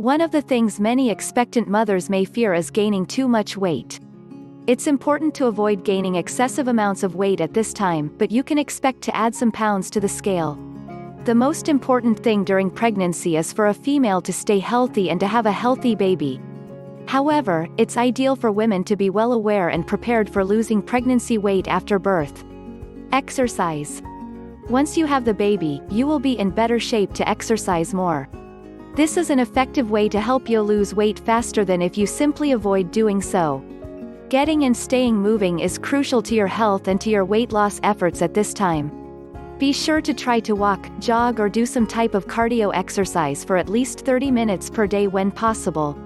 One of the things many expectant mothers may fear is gaining too much weight. It's important to avoid gaining excessive amounts of weight at this time, but you can expect to add some pounds to the scale. The most important thing during pregnancy is for a female to stay healthy and to have a healthy baby. However, it's ideal for women to be well aware and prepared for losing pregnancy weight after birth. Exercise. Once you have the baby, you will be in better shape to exercise more. This is an effective way to help you lose weight faster than if you simply avoid doing so. Getting and staying moving is crucial to your health and to your weight loss efforts at this time. Be sure to try to walk, jog or do some type of cardio exercise for at least 30 minutes per day when possible.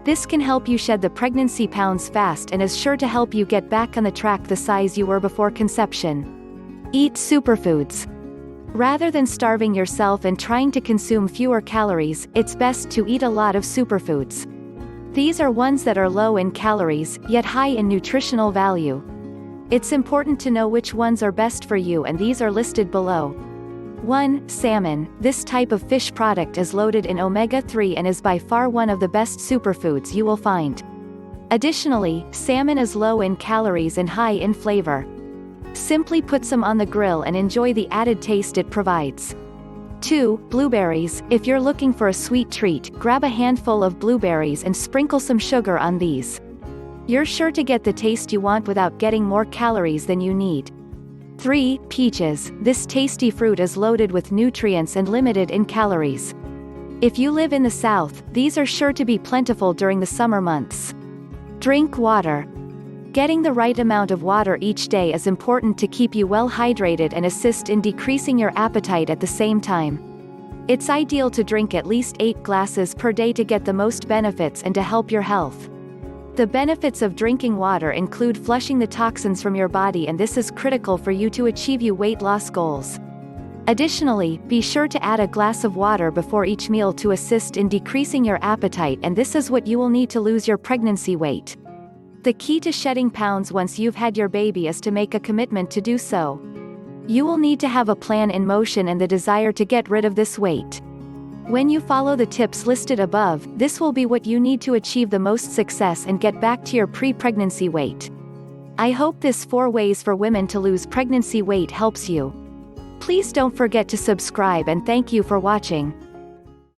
This can help you shed the pregnancy pounds fast and is sure to help you get back on the track the size you were before conception. Eat superfoods. Rather than starving yourself and trying to consume fewer calories, it's best to eat a lot of superfoods. These are ones that are low in calories, yet high in nutritional value. It's important to know which ones are best for you, and these are listed below. 1. Salmon. This type of fish product is loaded in omega-3 and is by far one of the best superfoods you will find. Additionally, salmon is low in calories and high in flavor. Simply put some on the grill and enjoy the added taste it provides. 2. Blueberries. If you're looking for a sweet treat, grab a handful of blueberries and sprinkle some sugar on these. You're sure to get the taste you want without getting more calories than you need. 3. Peaches. This tasty fruit is loaded with nutrients and limited in calories. If you live in the South, these are sure to be plentiful during the summer months. Drink water. Getting the right amount of water each day is important to keep you well hydrated and assist in decreasing your appetite at the same time. It's ideal to drink at least 8 glasses per day to get the most benefits and to help your health. The benefits of drinking water include flushing the toxins from your body, and this is critical for you to achieve your weight loss goals. Additionally, be sure to add a glass of water before each meal to assist in decreasing your appetite, and this is what you will need to lose your pregnancy weight. The key to shedding pounds once you've had your baby is to make a commitment to do so. You will need to have a plan in motion and the desire to get rid of this weight. When you follow the tips listed above, this will be what you need to achieve the most success and get back to your pre-pregnancy weight. I hope this 4 ways for women to lose pregnancy weight helps you. Please don't forget to subscribe, and thank you for watching.